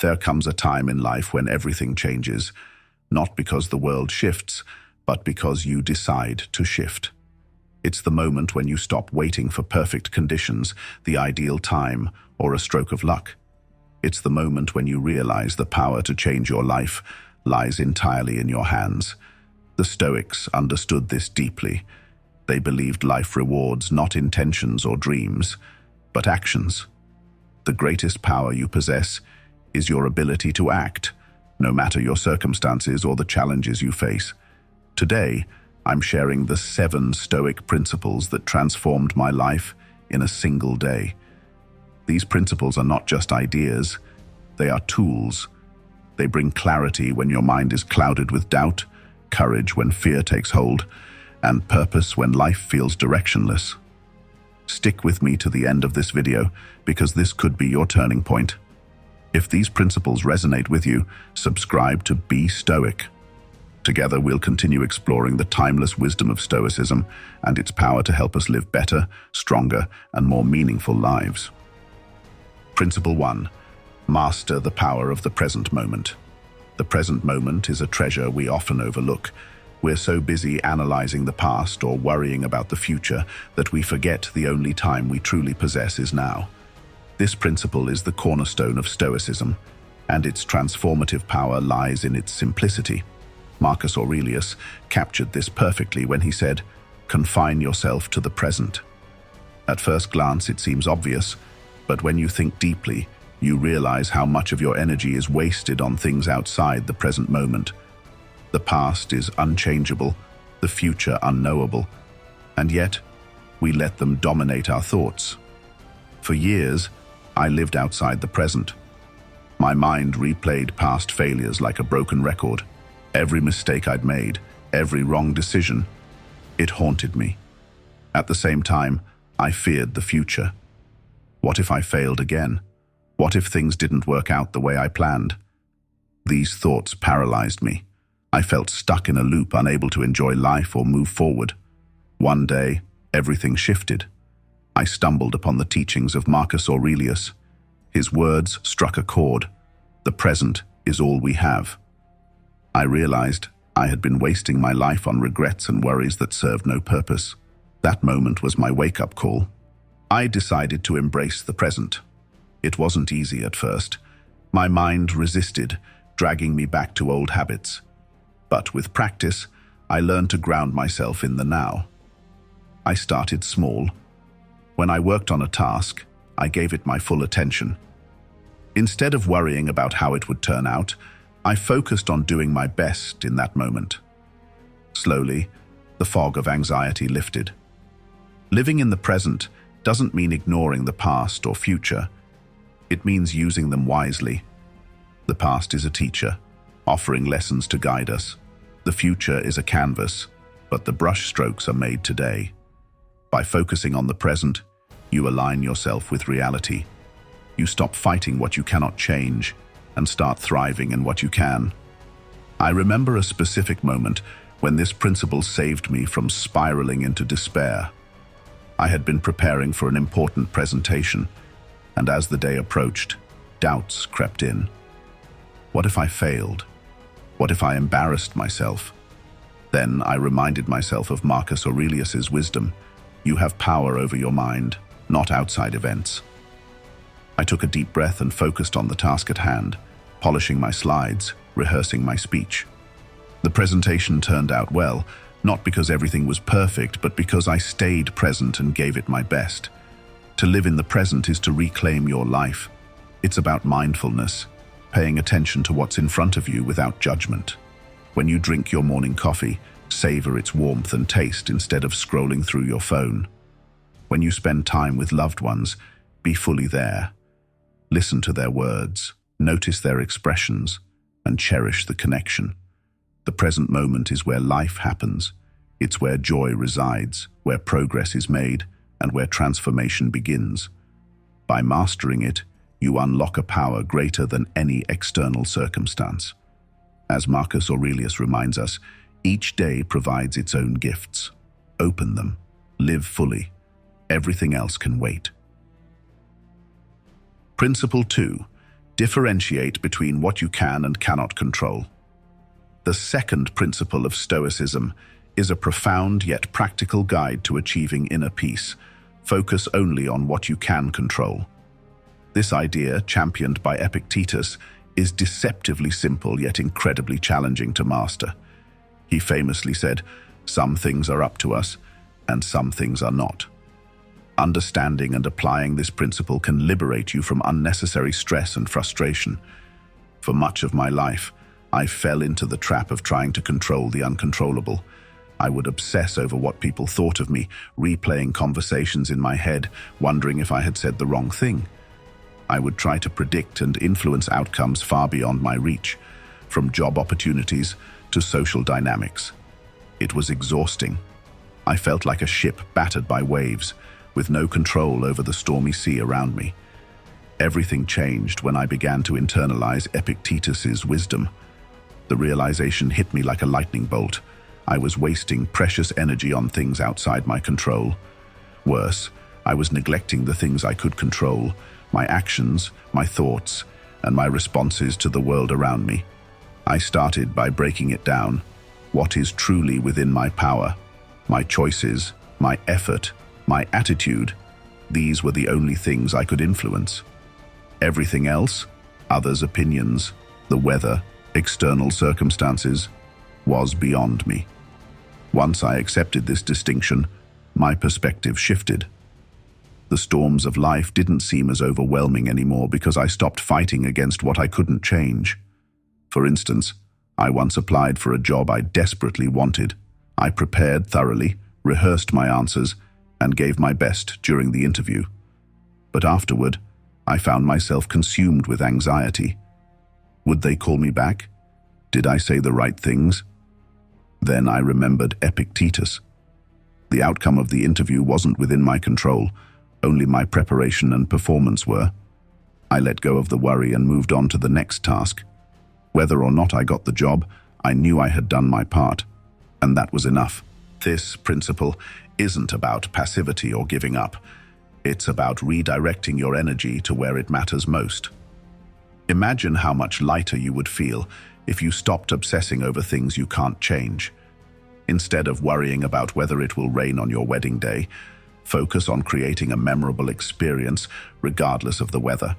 There comes a time in life when everything changes, not because the world shifts, but because you decide to shift. It's the moment when you stop waiting for perfect conditions, the ideal time, or a stroke of luck. It's the moment when you realize the power to change your life lies entirely in your hands. The Stoics understood this deeply. They believed life rewards not intentions or dreams, but actions. The greatest power you possess is your ability to act, no matter your circumstances or the challenges you face. Today, I'm sharing the 7 Stoic principles that transformed my life in a single day. These principles are not just ideas, they are tools. They bring clarity when your mind is clouded with doubt, courage when fear takes hold, and purpose when life feels directionless. Stick with me to the end of this video because this could be your turning point. If these principles resonate with you, subscribe to Be Stoic. Together we'll continue exploring the timeless wisdom of Stoicism and its power to help us live better, stronger, and more meaningful lives. Principle 1. Master the power of the present moment. The present moment is a treasure we often overlook. We're so busy analyzing the past or worrying about the future that we forget the only time we truly possess is now. This principle is the cornerstone of Stoicism, and its transformative power lies in its simplicity. Marcus Aurelius captured this perfectly when he said, "Confine yourself to the present." At first glance, it seems obvious, but when you think deeply, you realize how much of your energy is wasted on things outside the present moment. The past is unchangeable, the future unknowable, and yet we let them dominate our thoughts. For years, I lived outside the present. My mind replayed past failures like a broken record. Every mistake I'd made, every wrong decision, it haunted me. At the same time, I feared the future. What if I failed again? What if things didn't work out the way I planned? These thoughts paralyzed me. I felt stuck in a loop, unable to enjoy life or move forward. One day, everything shifted. I stumbled upon the teachings of Marcus Aurelius. His words struck a chord. The present is all we have. I realized I had been wasting my life on regrets and worries that served no purpose. That moment was my wake-up call. I decided to embrace the present. It wasn't easy at first. My mind resisted, dragging me back to old habits. But with practice, I learned to ground myself in the now. I started small. When I worked on a task, I gave it my full attention. Instead of worrying about how it would turn out, I focused on doing my best in that moment. Slowly, the fog of anxiety lifted. Living in the present doesn't mean ignoring the past or future. It means using them wisely. The past is a teacher, offering lessons to guide us. The future is a canvas, but the brush strokes are made today. By focusing on the present, you align yourself with reality. You stop fighting what you cannot change and start thriving in what you can. I remember a specific moment when this principle saved me from spiraling into despair. I had been preparing for an important presentation, and as the day approached, doubts crept in. What if I failed? What if I embarrassed myself? Then I reminded myself of Marcus Aurelius's wisdom. You have power over your mind, not outside events. I took a deep breath and focused on the task at hand, polishing my slides, rehearsing my speech. The presentation turned out well, not because everything was perfect, but because I stayed present and gave it my best. To live in the present is to reclaim your life. It's about mindfulness, paying attention to what's in front of you without judgment. When you drink your morning coffee, savor its warmth and taste instead of scrolling through your phone. When you spend time with loved ones, be fully there. Listen to their words, notice their expressions, and cherish the connection. The present moment is where life happens. It's where joy resides, where progress is made, and where transformation begins. By mastering it, you unlock a power greater than any external circumstance. As Marcus Aurelius reminds us, each day provides its own gifts. Open them. Live fully. Everything else can wait. Principle 2. Differentiate between what you can and cannot control. The second principle of Stoicism is a profound yet practical guide to achieving inner peace. Focus only on what you can control. This idea, championed by Epictetus, is deceptively simple yet incredibly challenging to master. He famously said, "Some things are up to us, and some things are not." Understanding and applying this principle can liberate you from unnecessary stress and frustration. For much of my life, I fell into the trap of trying to control the uncontrollable. I would obsess over what people thought of me, replaying conversations in my head, wondering if I had said the wrong thing. I would try to predict and influence outcomes far beyond my reach, from job opportunities to social dynamics. It was exhausting. I felt like a ship battered by waves, with no control over the stormy sea around me. Everything changed when I began to internalize Epictetus's wisdom. The realization hit me like a lightning bolt. I was wasting precious energy on things outside my control. Worse, I was neglecting the things I could control: my actions, my thoughts, and my responses to the world around me. I started by breaking it down. What is truly within my power? My choices, my effort, my attitude. These were the only things I could influence. Everything else, others' opinions, the weather, external circumstances, was beyond me. Once I accepted this distinction, my perspective shifted. The storms of life didn't seem as overwhelming anymore because I stopped fighting against what I couldn't change. For instance, I once applied for a job I desperately wanted. I prepared thoroughly, rehearsed my answers, and gave my best during the interview. But afterward, I found myself consumed with anxiety. Would they call me back? Did I say the right things? Then I remembered Epictetus. The outcome of the interview wasn't within my control. Only my preparation and performance were. I let go of the worry and moved on to the next task. Whether or not I got the job, I knew I had done my part, and that was enough. This principle isn't about passivity or giving up. It's about redirecting your energy to where it matters most. Imagine how much lighter you would feel if you stopped obsessing over things you can't change. Instead of worrying about whether it will rain on your wedding day, focus on creating a memorable experience regardless of the weather.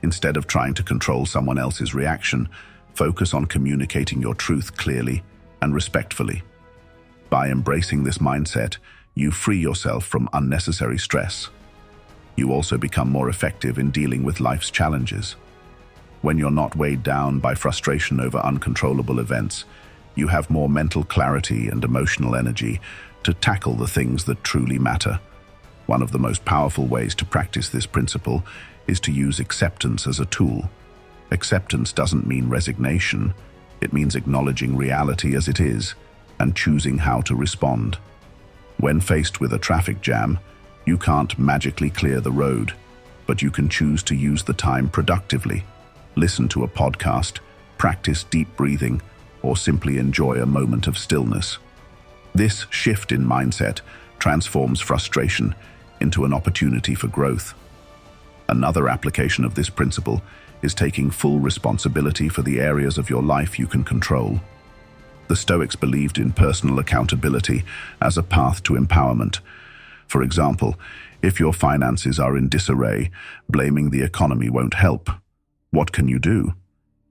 Instead of trying to control someone else's reaction, focus on communicating your truth clearly and respectfully. By embracing this mindset, you free yourself from unnecessary stress. You also become more effective in dealing with life's challenges. When you're not weighed down by frustration over uncontrollable events, you have more mental clarity and emotional energy to tackle the things that truly matter. One of the most powerful ways to practice this principle is to use acceptance as a tool. Acceptance doesn't mean resignation. It means acknowledging reality as it is and choosing how to respond. When faced with a traffic jam, you can't magically clear the road, but you can choose to use the time productively. Listen to a podcast, practice deep breathing, or simply enjoy a moment of stillness. This shift in mindset transforms frustration into an opportunity for growth. Another application of this principle is taking full responsibility for the areas of your life you can control. The Stoics believed in personal accountability as a path to empowerment. For example, if your finances are in disarray, blaming the economy won't help. What can you do?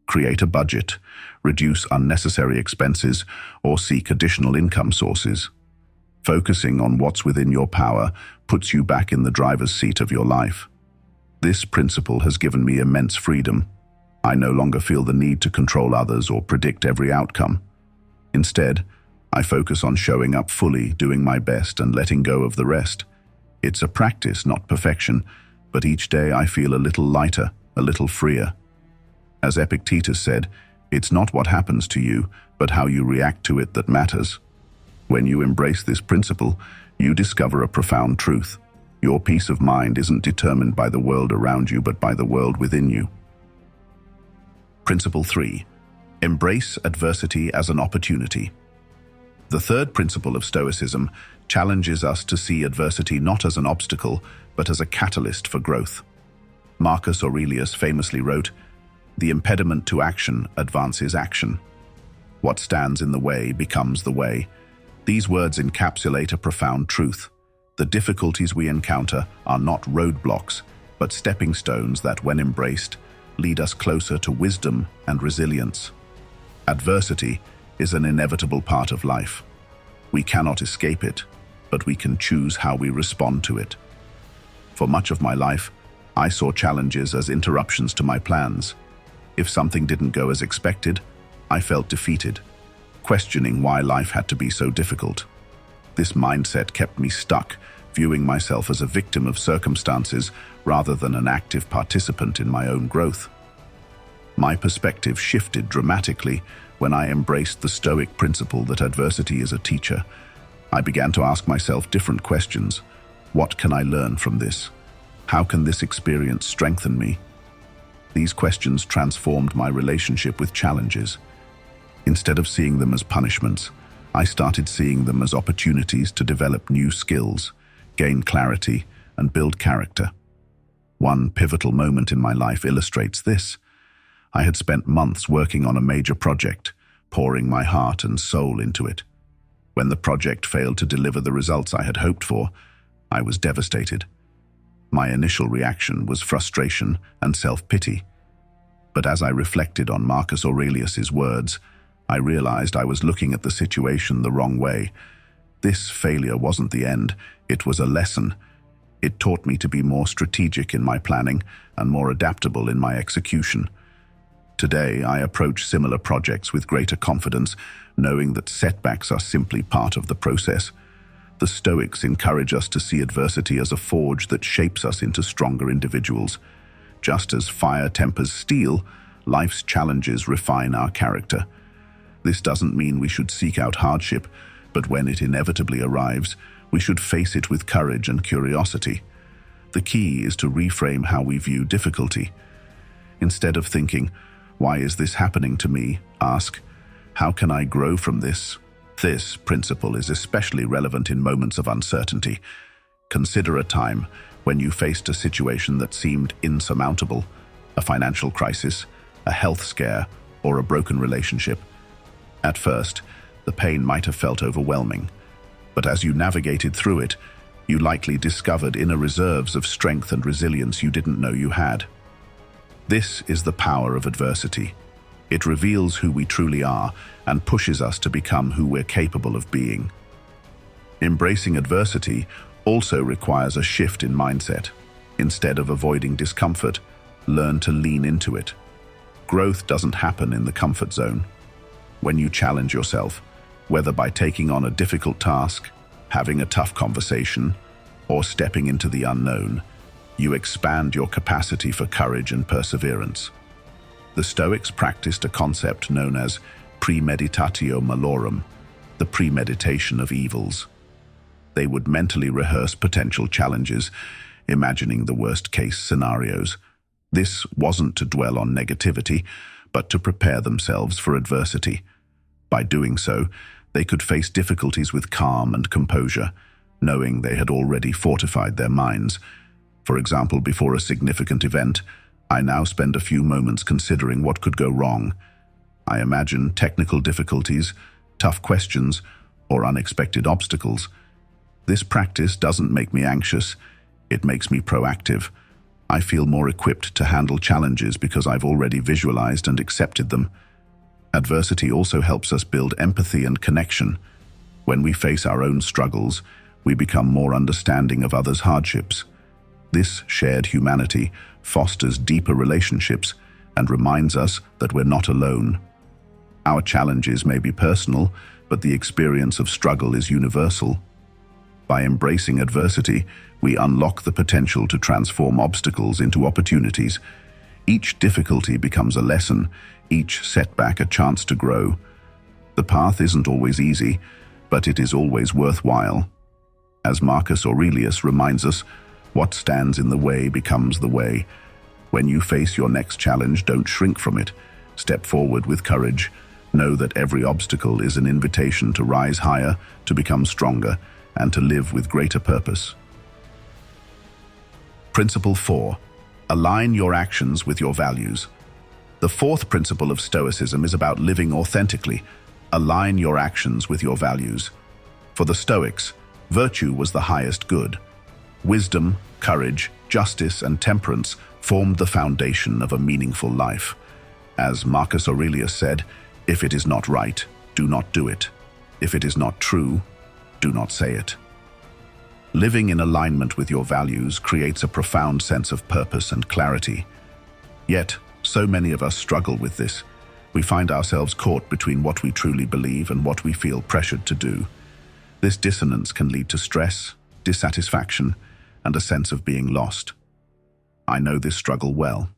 Create a budget, reduce unnecessary expenses, or seek additional income sources. Focusing on what's within your power puts you back in the driver's seat of your life. This principle has given me immense freedom. I no longer feel the need to control others or predict every outcome. Instead, I focus on showing up fully, doing my best, and letting go of the rest. It's a practice, not perfection, but each day I feel a little lighter, a little freer. As Epictetus said, it's not what happens to you, but how you react to it that matters. When you embrace this principle, you discover a profound truth. Your peace of mind isn't determined by the world around you, but by the world within you. Principle 3. Embrace adversity as an opportunity. The third principle of Stoicism challenges us to see adversity not as an obstacle, but as a catalyst for growth. Marcus Aurelius famously wrote, The impediment to action advances action. What stands in the way becomes the way. These words encapsulate a profound truth. The difficulties we encounter are not roadblocks, but stepping stones that, when embraced, lead us closer to wisdom and resilience. Adversity is an inevitable part of life. We cannot escape it, but we can choose how we respond to it. For much of my life, I saw challenges as interruptions to my plans. If something didn't go as expected, I felt defeated, questioning why life had to be so difficult. This mindset kept me stuck, viewing myself as a victim of circumstances rather than an active participant in my own growth. My perspective shifted dramatically when I embraced the Stoic principle that adversity is a teacher. I began to ask myself different questions. What can I learn from this? How can this experience strengthen me? These questions transformed my relationship with challenges. Instead of seeing them as punishments, I started seeing them as opportunities to develop new skills, gain clarity, and build character. One pivotal moment in my life illustrates this. I had spent months working on a major project, pouring my heart and soul into it. When the project failed to deliver the results I had hoped for, I was devastated. My initial reaction was frustration and self-pity. But as I reflected on Marcus Aurelius's words, I realized I was looking at the situation the wrong way. This failure wasn't the end, it was a lesson. It taught me to be more strategic in my planning and more adaptable in my execution. Today, I approach similar projects with greater confidence, knowing that setbacks are simply part of the process. The Stoics encourage us to see adversity as a forge that shapes us into stronger individuals. Just as fire tempers steel, life's challenges refine our character. This doesn't mean we should seek out hardship, but when it inevitably arrives, we should face it with courage and curiosity. The key is to reframe how we view difficulty. Instead of thinking, "Why is this happening to me?" ask, "How can I grow from this?" This principle is especially relevant in moments of uncertainty. Consider a time when you faced a situation that seemed insurmountable, a financial crisis, a health scare, or a broken relationship. At first, the pain might have felt overwhelming, but as you navigated through it, you likely discovered inner reserves of strength and resilience you didn't know you had. This is the power of adversity. It reveals who we truly are and pushes us to become who we're capable of being. Embracing adversity also requires a shift in mindset. Instead of avoiding discomfort, learn to lean into it. Growth doesn't happen in the comfort zone. When you challenge yourself, whether by taking on a difficult task, having a tough conversation, or stepping into the unknown, you expand your capacity for courage and perseverance. The Stoics practiced a concept known as premeditatio malorum, the premeditation of evils. They would mentally rehearse potential challenges, imagining the worst-case scenarios. This wasn't to dwell on negativity, but to prepare themselves for adversity. By doing so, they could face difficulties with calm and composure, knowing they had already fortified their minds. For example, before a significant event, I now spend a few moments considering what could go wrong. I imagine technical difficulties, tough questions, or unexpected obstacles. This practice doesn't make me anxious, it makes me proactive. I feel more equipped to handle challenges because I've already visualized and accepted them. Adversity also helps us build empathy and connection. When we face our own struggles, we become more understanding of others' hardships. This shared humanity fosters deeper relationships and reminds us that we're not alone. Our challenges may be personal, but the experience of struggle is universal. By embracing adversity, we unlock the potential to transform obstacles into opportunities. Each difficulty becomes a lesson, each setback a chance to grow. The path isn't always easy, but it is always worthwhile. As Marcus Aurelius reminds us, what stands in the way becomes the way. When you face your next challenge, don't shrink from it. Step forward with courage. Know that every obstacle is an invitation to rise higher, to become stronger, and to live with greater purpose. Principle 4. Align your actions with your values. The fourth principle of Stoicism is about living authentically. Align your actions with your values. For the Stoics, virtue was the highest good. Wisdom, courage, justice, and temperance formed the foundation of a meaningful life. As Marcus Aurelius said, "If it is not right, do not do it. If it is not true, do not say it." Living in alignment with your values creates a profound sense of purpose and clarity. Yet, so many of us struggle with this. We find ourselves caught between what we truly believe and what we feel pressured to do. This dissonance can lead to stress, dissatisfaction, and a sense of being lost. I know this struggle well.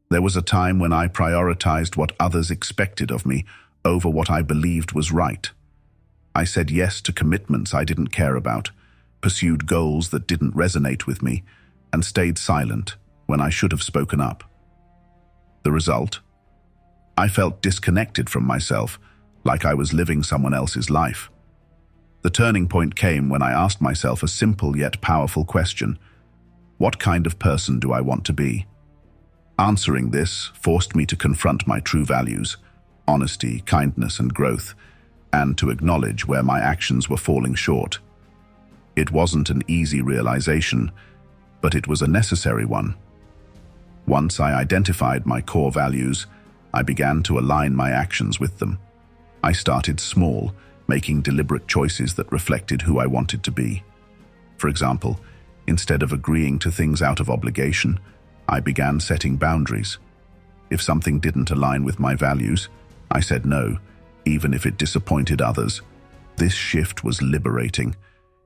There was a time when I prioritized what others expected of me over what I believed was right. I said yes to commitments I didn't care about, pursued goals that didn't resonate with me, and stayed silent when I should have spoken up. The result? I felt disconnected from myself, like I was living someone else's life. The turning point came when I asked myself a simple yet powerful question: what kind of person do I want to be? Answering this forced me to confront my true values, honesty, kindness, and growth, and to acknowledge where my actions were falling short. It wasn't an easy realization, but it was a necessary one. Once I identified my core values, I began to align my actions with them. I started small, making deliberate choices that reflected who I wanted to be. For example, instead of agreeing to things out of obligation, I began setting boundaries. If something didn't align with my values, I said no, even if it disappointed others. This shift was liberating.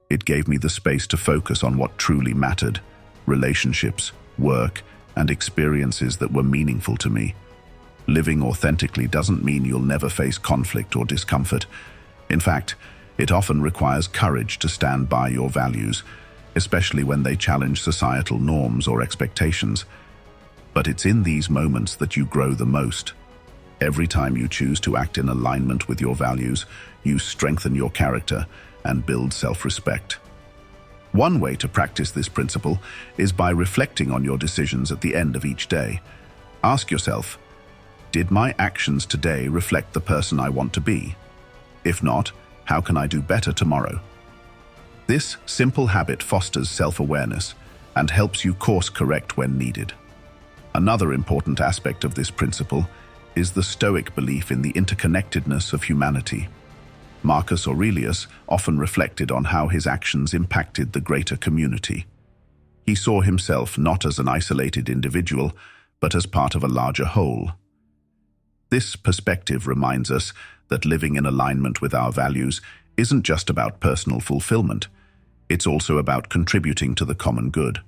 It gave me the space to focus on what truly mattered: relationships, work, and experiences that were meaningful to me. Living authentically doesn't mean you'll never face conflict or discomfort. In fact, it often requires courage to stand by your values, especially when they challenge societal norms or expectations. But it's in these moments that you grow the most. Every time you choose to act in alignment with your values, you strengthen your character and build self-respect. One way to practice this principle is by reflecting on your decisions at the end of each day. Ask yourself, did my actions today reflect the person I want to be? If not, how can I do better tomorrow? This simple habit fosters self-awareness and helps you course correct when needed. Another important aspect of this principle is the Stoic belief in the interconnectedness of humanity. Marcus Aurelius often reflected on how his actions impacted the greater community. He saw himself not as an isolated individual, but as part of a larger whole. This perspective reminds us that living in alignment with our values isn't just about personal fulfillment. It's also about contributing to the common good.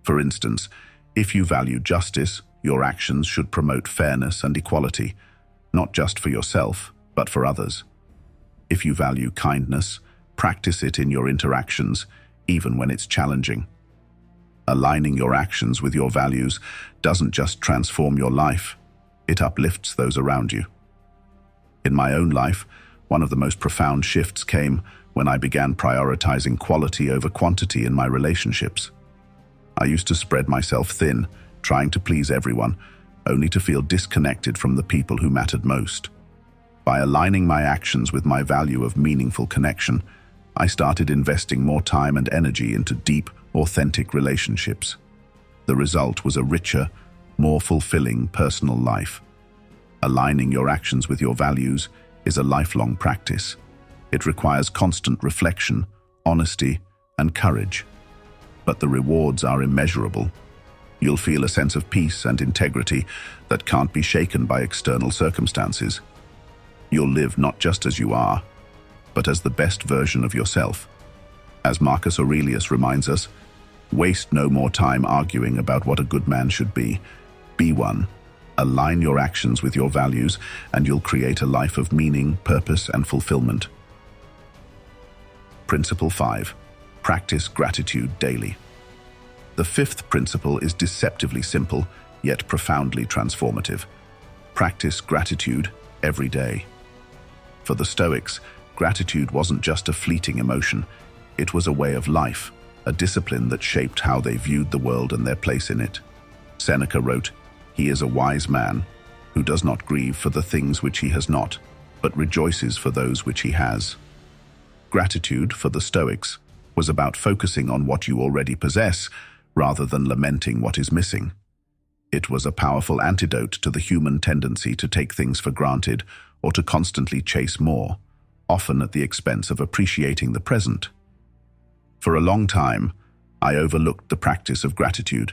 For instance, if you value justice, your actions should promote fairness and equality, not just for yourself, but for others. If you value kindness, practice it in your interactions, even when it's challenging. Aligning your actions with your values doesn't just transform your life, it uplifts those around you. In my own life, one of the most profound shifts came when I began prioritizing quality over quantity in my relationships. I used to spread myself thin, trying to please everyone, only to feel disconnected from the people who mattered most. By aligning my actions with my value of meaningful connection, I started investing more time and energy into deep, authentic relationships. The result was a richer, more fulfilling personal life. Aligning your actions with your values is a lifelong practice. It requires constant reflection, honesty, and courage. But the rewards are immeasurable. You'll feel a sense of peace and integrity that can't be shaken by external circumstances. You'll live not just as you are, but as the best version of yourself. As Marcus Aurelius reminds us, waste no more time arguing about what a good man should be. Be one. Align your actions with your values, and you'll create a life of meaning, purpose, and fulfillment. Principle 5. Practice gratitude daily. The fifth principle is deceptively simple, yet profoundly transformative. Practice gratitude every day. For the Stoics, gratitude wasn't just a fleeting emotion. It was a way of life, a discipline that shaped how they viewed the world and their place in it. Seneca wrote, He is a wise man who does not grieve for the things which he has not, but rejoices for those which he has. Gratitude, for the Stoics, was about focusing on what you already possess rather than lamenting what is missing. It was a powerful antidote to the human tendency to take things for granted or to constantly chase more, often at the expense of appreciating the present. For a long time, I overlooked the practice of gratitude.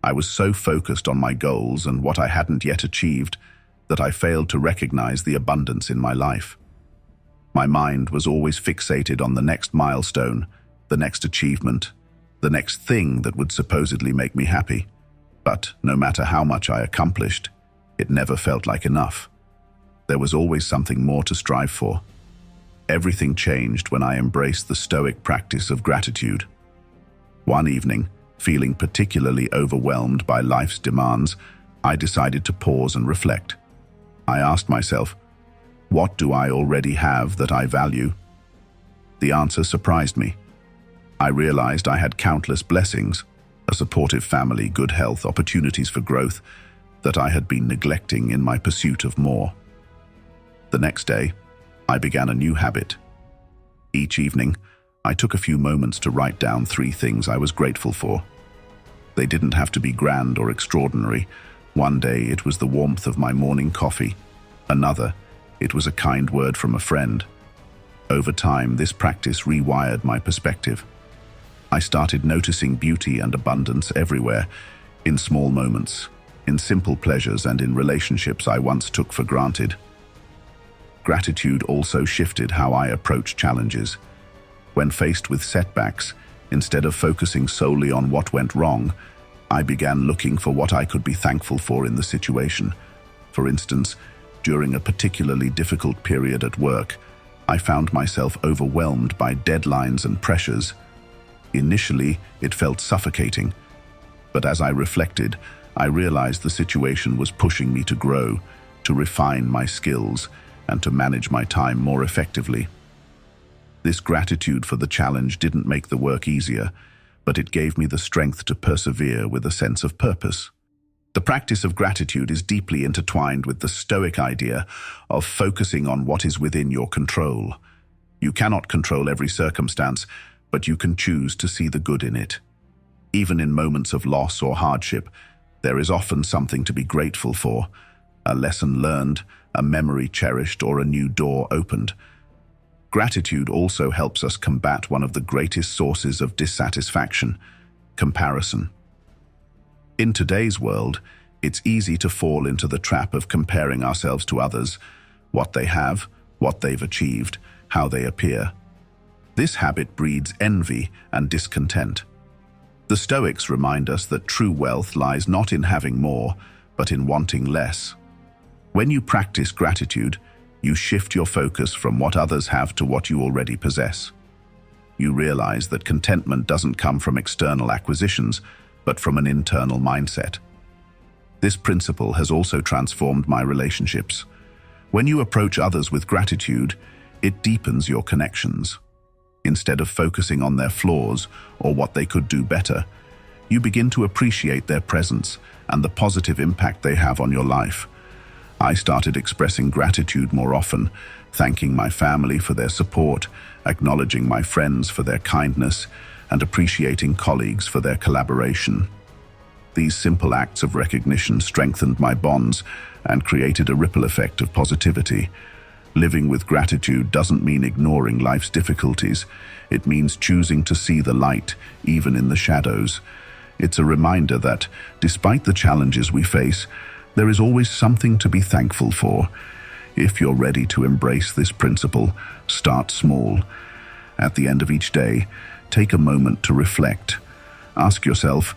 I was so focused on my goals and what I hadn't yet achieved that I failed to recognize the abundance in my life. My mind was always fixated on the next milestone, the next achievement, the next thing that would supposedly make me happy. But no matter how much I accomplished, it never felt like enough. There was always something more to strive for. Everything changed when I embraced the Stoic practice of gratitude. One evening, feeling particularly overwhelmed by life's demands, I decided to pause and reflect. I asked myself, what do I already have that I value? The answer surprised me. I realized I had countless blessings, a supportive family, good health, opportunities for growth, that I had been neglecting in my pursuit of more. The next day, I began a new habit. Each evening, I took a few moments to write down 3 things I was grateful for. They didn't have to be grand or extraordinary. One day it was the warmth of my morning coffee. Another, it was a kind word from a friend. Over time, this practice rewired my perspective. I started noticing beauty and abundance everywhere, in small moments, in simple pleasures, and in relationships I once took for granted. Gratitude also shifted how I approach challenges. When faced with setbacks, instead of focusing solely on what went wrong, I began looking for what I could be thankful for in the situation. For instance, during a particularly difficult period at work, I found myself overwhelmed by deadlines and pressures. Initially, it felt suffocating, but as I reflected, I realized the situation was pushing me to grow, to refine my skills, and to manage my time more effectively. This gratitude for the challenge didn't make the work easier, but it gave me the strength to persevere with a sense of purpose. The practice of gratitude is deeply intertwined with the Stoic idea of focusing on what is within your control. You cannot control every circumstance, but you can choose to see the good in it. Even in moments of loss or hardship, there is often something to be grateful for, a lesson learned, a memory cherished, or a new door opened. Gratitude also helps us combat one of the greatest sources of dissatisfaction: comparison. In today's world, it's easy to fall into the trap of comparing ourselves to others, what they have, what they've achieved, how they appear. This habit breeds envy and discontent. The Stoics remind us that true wealth lies not in having more, but in wanting less. When you practice gratitude, you shift your focus from what others have to what you already possess. You realize that contentment doesn't come from external acquisitions, but from an internal mindset. This principle has also transformed my relationships. When you approach others with gratitude, it deepens your connections. Instead of focusing on their flaws or what they could do better, you begin to appreciate their presence and the positive impact they have on your life. I started expressing gratitude more often, thanking my family for their support, acknowledging my friends for their kindness, and appreciating colleagues for their collaboration. These simple acts of recognition strengthened my bonds and created a ripple effect of positivity. Living with gratitude doesn't mean ignoring life's difficulties. It means choosing to see the light, even in the shadows. It's a reminder that, despite the challenges we face, there is always something to be thankful for. If you're ready to embrace this principle, start small. At the end of each day, take a moment to reflect. Ask yourself,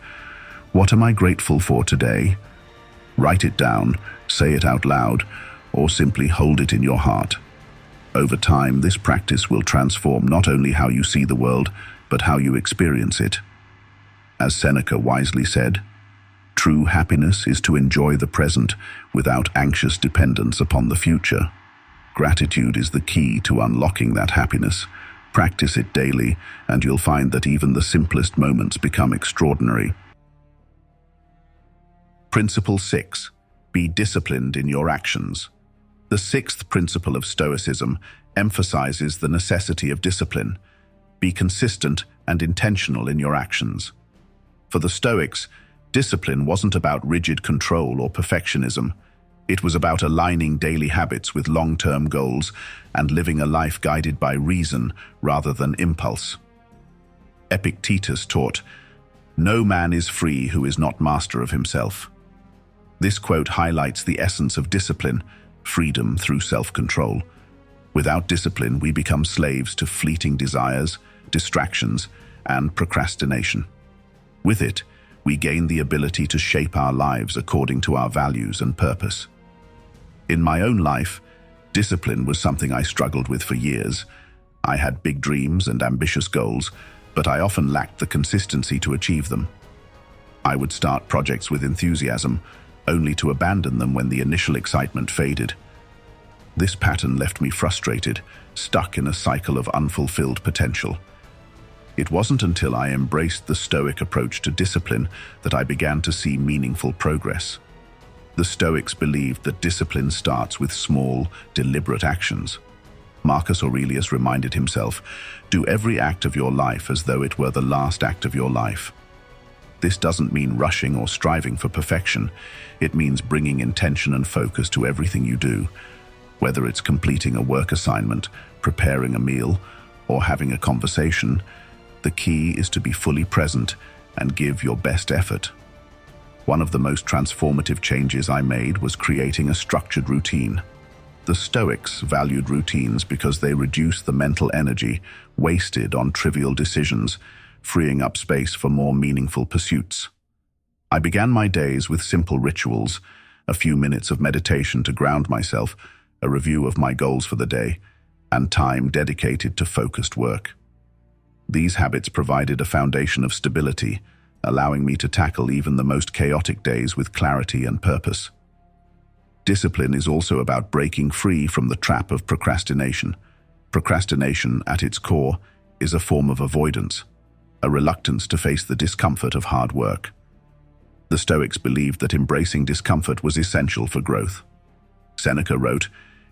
what am I grateful for today? Write it down, say it out loud, or simply hold it in your heart. Over time, this practice will transform not only how you see the world, but how you experience it. As Seneca wisely said, true happiness is to enjoy the present without anxious dependence upon the future. Gratitude is the key to unlocking that happiness. Practice it daily, and you'll find that even the simplest moments become extraordinary. Principle 6. Be disciplined in your actions. The sixth principle of Stoicism emphasizes the necessity of discipline. Be consistent and intentional in your actions. For the Stoics, discipline wasn't about rigid control or perfectionism. It was about aligning daily habits with long-term goals and living a life guided by reason rather than impulse. Epictetus taught, "No man is free who is not master of himself." This quote highlights the essence of discipline, freedom through self-control. Without discipline, we become slaves to fleeting desires, distractions, and procrastination. With it, we gain the ability to shape our lives according to our values and purpose. In my own life, discipline was something I struggled with for years. I had big dreams and ambitious goals, but I often lacked the consistency to achieve them. I would start projects with enthusiasm, only to abandon them when the initial excitement faded. This pattern left me frustrated, stuck in a cycle of unfulfilled potential. It wasn't until I embraced the Stoic approach to discipline that I began to see meaningful progress. The Stoics believed that discipline starts with small, deliberate actions. Marcus Aurelius reminded himself, "Do every act of your life as though it were the last act of your life." This doesn't mean rushing or striving for perfection. It means bringing intention and focus to everything you do. Whether it's completing a work assignment, preparing a meal, or having a conversation, the key is to be fully present and give your best effort. One of the most transformative changes I made was creating a structured routine. The Stoics valued routines because they reduced the mental energy wasted on trivial decisions, freeing up space for more meaningful pursuits. I began my days with simple rituals, a few minutes of meditation to ground myself, a review of my goals for the day, and time dedicated to focused work. These habits provided a foundation of stability, allowing me to tackle even the most chaotic days with clarity and purpose. Discipline is also about breaking free from the trap of procrastination. Procrastination, at its core, is a form of avoidance, a reluctance to face the discomfort of hard work. The Stoics believed that embracing discomfort was essential for growth. Seneca wrote,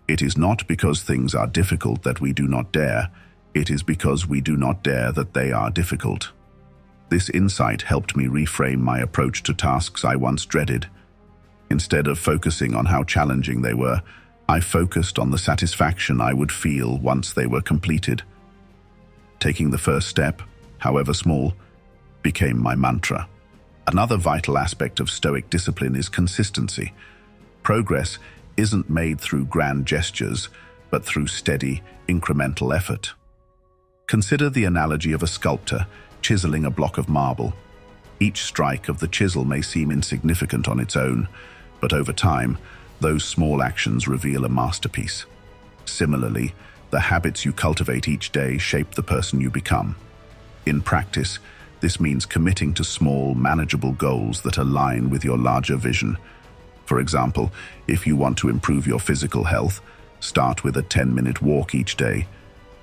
"It is not because things are difficult that we do not dare, it is because we do not dare that they are difficult." This insight helped me reframe my approach to tasks I once dreaded. Instead of focusing on how challenging they were, I focused on the satisfaction I would feel once they were completed. Taking the first step, however small, became my mantra. Another vital aspect of Stoic discipline is consistency. Progress isn't made through grand gestures, but through steady, incremental effort. Consider the analogy of a sculptor chiseling a block of marble. Each strike of the chisel may seem insignificant on its own, but over time, those small actions reveal a masterpiece. Similarly, the habits you cultivate each day shape the person you become. In practice, this means committing to small, manageable goals that align with your larger vision. For example, if you want to improve your physical health, start with a 10-minute walk each day.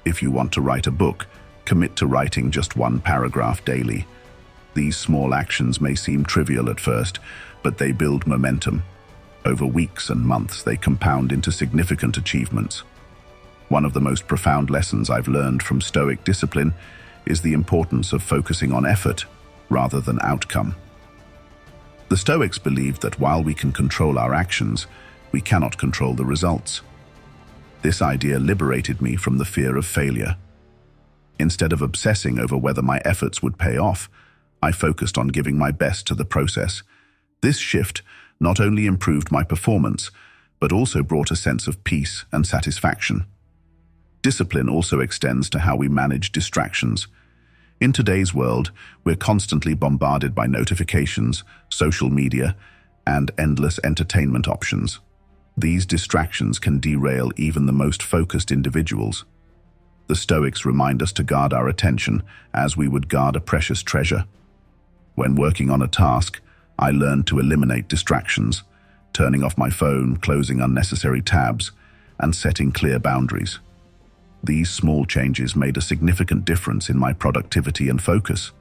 If you want to write a book, commit to writing just one paragraph daily. These small actions may seem trivial at first, but they build momentum. Over weeks and months, they compound into significant achievements. One of the most profound lessons I've learned from Stoic discipline is the importance of focusing on effort rather than outcome. The Stoics believed that while we can control our actions, we cannot control the results. This idea liberated me from the fear of failure. Instead of obsessing over whether my efforts would pay off, I focused on giving my best to the process. This shift not only improved my performance, but also brought a sense of peace and satisfaction. Discipline also extends to how we manage distractions. In today's world, we're constantly bombarded by notifications, social media, and endless entertainment options. These distractions can derail even the most focused individuals. The Stoics remind us to guard our attention as we would guard a precious treasure. When working on a task, I learned to eliminate distractions, turning off my phone, closing unnecessary tabs, and setting clear boundaries. These small changes made a significant difference in my productivity and focus.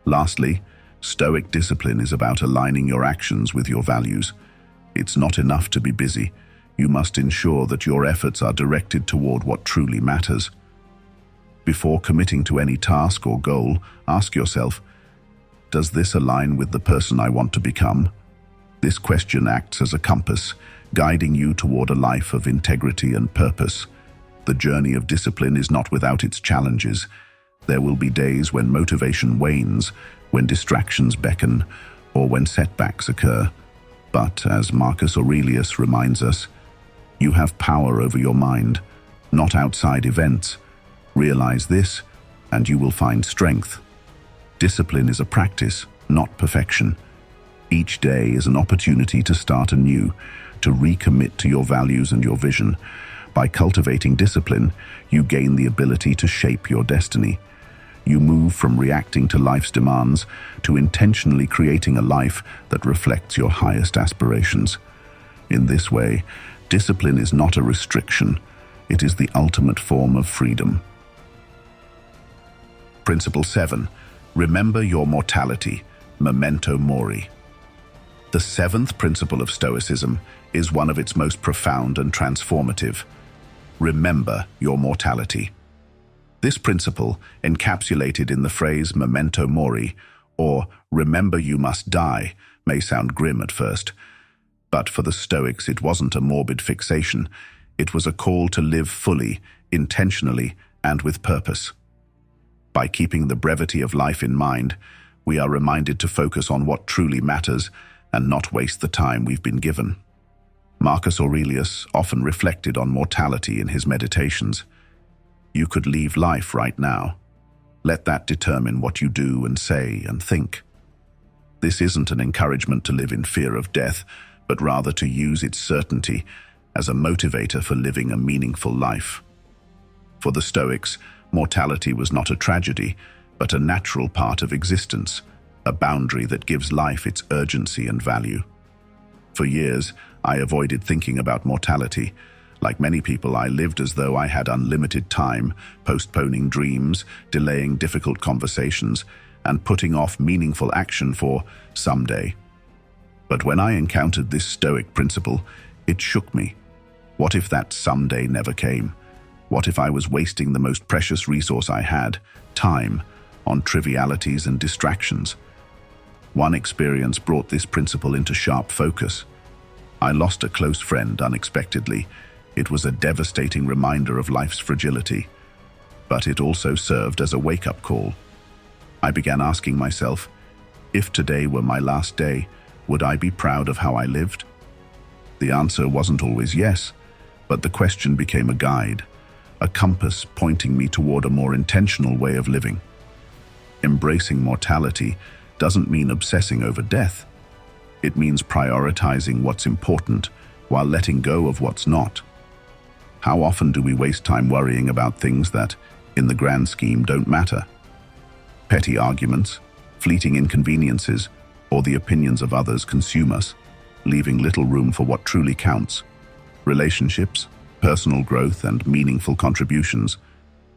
Lastly, Stoic discipline is about aligning your actions with your values. It's not enough to be busy. You must ensure that your efforts are directed toward what truly matters. Before committing to any task or goal, ask yourself, does this align with the person I want to become? This question acts as a compass, guiding you toward a life of integrity and purpose. The journey of discipline is not without its challenges. There will be days when motivation wanes, when distractions beckon, or when setbacks occur. But, as Marcus Aurelius reminds us, you have power over your mind, not outside events. Realize this, and you will find strength. Discipline is a practice, not perfection. Each day is an opportunity to start anew, to recommit to your values and your vision. By cultivating discipline, you gain the ability to shape your destiny. You move from reacting to life's demands to intentionally creating a life that reflects your highest aspirations. In this way, discipline is not a restriction. It is the ultimate form of freedom. Principle 7. Remember your mortality. Memento Mori. The seventh principle of Stoicism is one of its most profound and transformative. Remember your mortality. This principle, encapsulated in the phrase Memento Mori, or remember you must die, may sound grim at first. But for the Stoics, it wasn't a morbid fixation. It was a call to live fully, intentionally, and with purpose. By keeping the brevity of life in mind, we are reminded to focus on what truly matters and not waste the time we've been given. Marcus Aurelius often reflected on mortality in his meditations. You could leave life right now. Let that determine what you do and say and think. This isn't an encouragement to live in fear of death, but rather to use its certainty as a motivator for living a meaningful life. For the Stoics, mortality was not a tragedy, but a natural part of existence, a boundary that gives life its urgency and value. For years, I avoided thinking about mortality. Like many people, I lived as though I had unlimited time, postponing dreams, delaying difficult conversations, and putting off meaningful action for someday. But when I encountered this Stoic principle, it shook me. What if that someday never came? What if I was wasting the most precious resource I had, time, on trivialities and distractions? One experience brought this principle into sharp focus. I lost a close friend unexpectedly. It was a devastating reminder of life's fragility, but it also served as a wake-up call. I began asking myself, if today were my last day, would I be proud of how I lived? The answer wasn't always yes, but the question became a guide, a compass pointing me toward a more intentional way of living. Embracing mortality doesn't mean obsessing over death. It means prioritizing what's important while letting go of what's not. How often do we waste time worrying about things that, in the grand scheme, don't matter? Petty arguments, fleeting inconveniences, or the opinions of others consume us, leaving little room for what truly counts: relationships, personal growth, and meaningful contributions.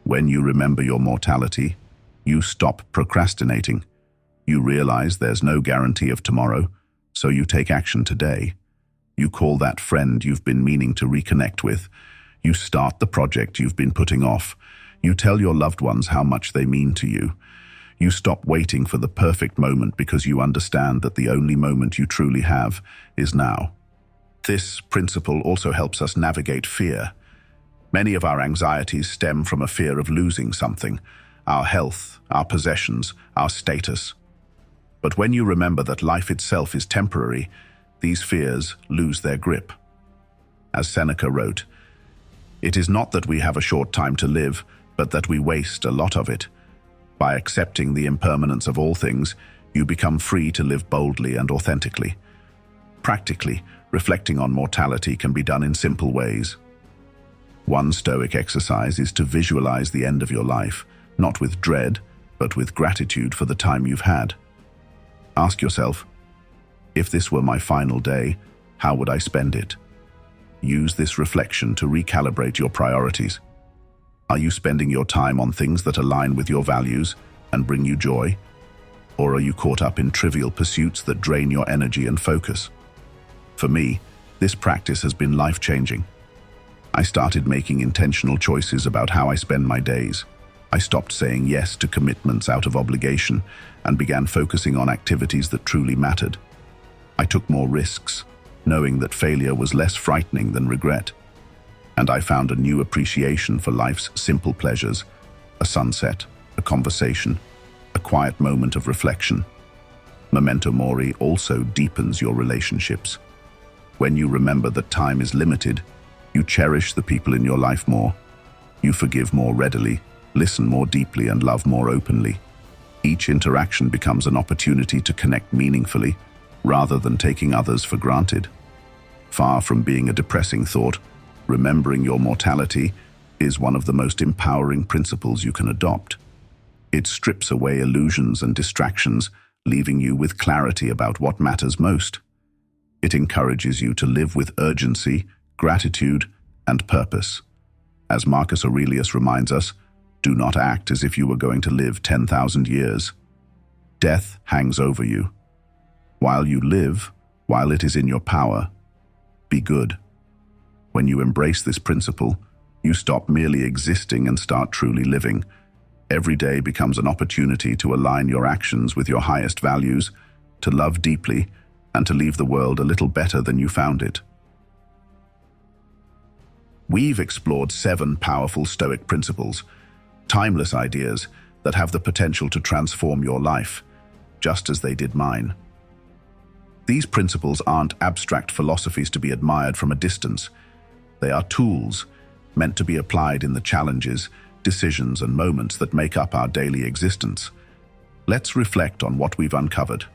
When you remember your mortality, you stop procrastinating. You realize there's no guarantee of tomorrow, so you take action today. You call that friend you've been meaning to reconnect with. You start the project you've been putting off. You tell your loved ones how much they mean to you. You stop waiting for the perfect moment because you understand that the only moment you truly have is now. This principle also helps us navigate fear. Many of our anxieties stem from a fear of losing something: our health, our possessions, our status. But when you remember that life itself is temporary, these fears lose their grip. As Seneca wrote, "It is not that we have a short time to live, but that we waste a lot of it." By accepting the impermanence of all things, you become free to live boldly and authentically. Practically, reflecting on mortality can be done in simple ways. One Stoic exercise is to visualize the end of your life, not with dread, but with gratitude for the time you've had. Ask yourself, if this were my final day, how would I spend it? Use this reflection to recalibrate your priorities. Are you spending your time on things that align with your values and bring you joy? Or are you caught up in trivial pursuits that drain your energy and focus? For me, this practice has been life-changing. I started making intentional choices about how I spend my days. I stopped saying yes to commitments out of obligation and began focusing on activities that truly mattered. I took more risks, knowing that failure was less frightening than regret. And I found a new appreciation for life's simple pleasures: a sunset, a conversation, a quiet moment of reflection. Memento Mori also deepens your relationships. When you remember that time is limited, you cherish the people in your life more. You forgive more readily, listen more deeply, and love more openly. Each interaction becomes an opportunity to connect meaningfully, rather than taking others for granted. Far from being a depressing thought, remembering your mortality is one of the most empowering principles you can adopt. It strips away illusions and distractions, leaving you with clarity about what matters most. It encourages you to live with urgency, gratitude, and purpose. As Marcus Aurelius reminds us, do not act as if you were going to live 10,000 years. Death hangs over you. While you live, while it is in your power, be good. When you embrace this principle, you stop merely existing and start truly living. Every day becomes an opportunity to align your actions with your highest values, to love deeply, and to leave the world a little better than you found it. We've explored 7 powerful Stoic principles, timeless ideas that have the potential to transform your life, just as they did mine. These principles aren't abstract philosophies to be admired from a distance. They are tools meant to be applied in the challenges, decisions, and moments that make up our daily existence. Let's reflect on what we've uncovered.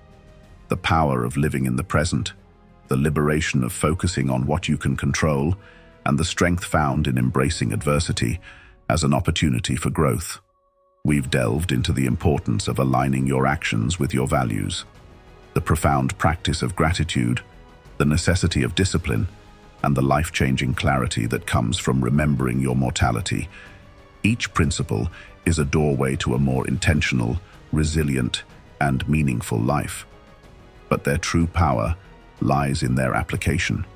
The power of living in the present, the liberation of focusing on what you can control, and the strength found in embracing adversity as an opportunity for growth. We've delved into the importance of aligning your actions with your values, the profound practice of gratitude, the necessity of discipline, and the life-changing clarity that comes from remembering your mortality. Each principle is a doorway to a more intentional, resilient, and meaningful life. But their true power lies in their application.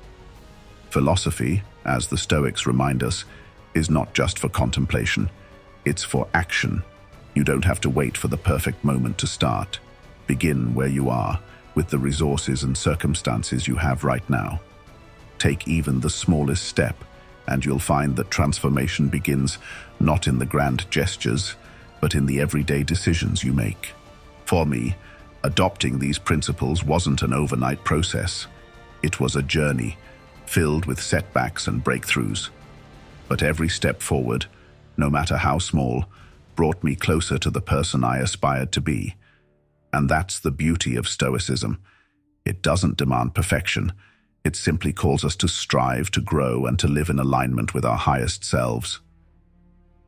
Philosophy, as the Stoics remind us, is not just for contemplation, it's for action. You don't have to wait for the perfect moment to start. Begin where you are, with the resources and circumstances you have right now. Take even the smallest step, and you'll find that transformation begins not in the grand gestures, but in the everyday decisions you make. For me, adopting these principles wasn't an overnight process. It was a journey, filled with setbacks and breakthroughs. But every step forward, no matter how small, brought me closer to the person I aspired to be. And that's the beauty of Stoicism. It doesn't demand perfection. It simply calls us to strive, to grow, and to live in alignment with our highest selves.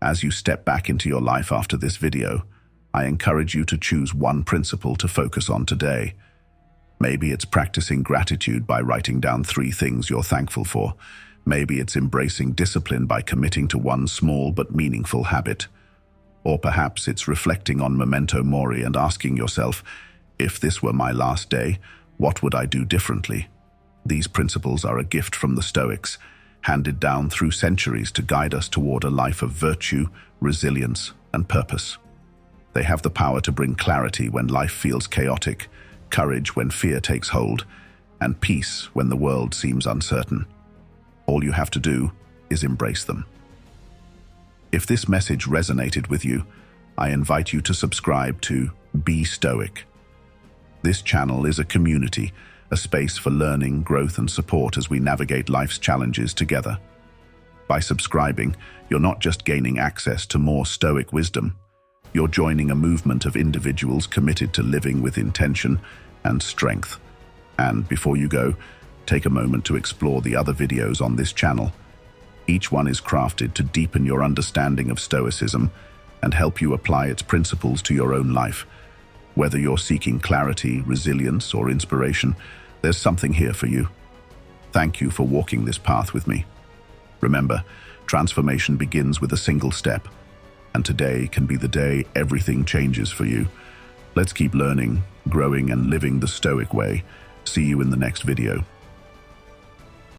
As you step back into your life after this video, I encourage you to choose one principle to focus on today. Maybe it's practicing gratitude by writing down 3 things you're thankful for. Maybe it's embracing discipline by committing to one small but meaningful habit. Or perhaps it's reflecting on Memento Mori and asking yourself, if this were my last day, what would I do differently? These principles are a gift from the Stoics, handed down through centuries to guide us toward a life of virtue, resilience, and purpose. They have the power to bring clarity when life feels chaotic, courage when fear takes hold, and peace when the world seems uncertain. All you have to do is embrace them. If this message resonated with you, I invite you to subscribe to Be Stoic. This channel is a community, a space for learning, growth, and support as we navigate life's challenges together. By subscribing, you're not just gaining access to more Stoic wisdom, you're joining a movement of individuals committed to living with intention and strength. And before you go, take a moment to explore the other videos on this channel. Each one is crafted to deepen your understanding of Stoicism and help you apply its principles to your own life. Whether you're seeking clarity, resilience, or inspiration, there's something here for you. Thank you for walking this path with me. Remember, transformation begins with a single step, and today can be the day everything changes for you. Let's keep learning, growing, and living the Stoic way. See you in the next video.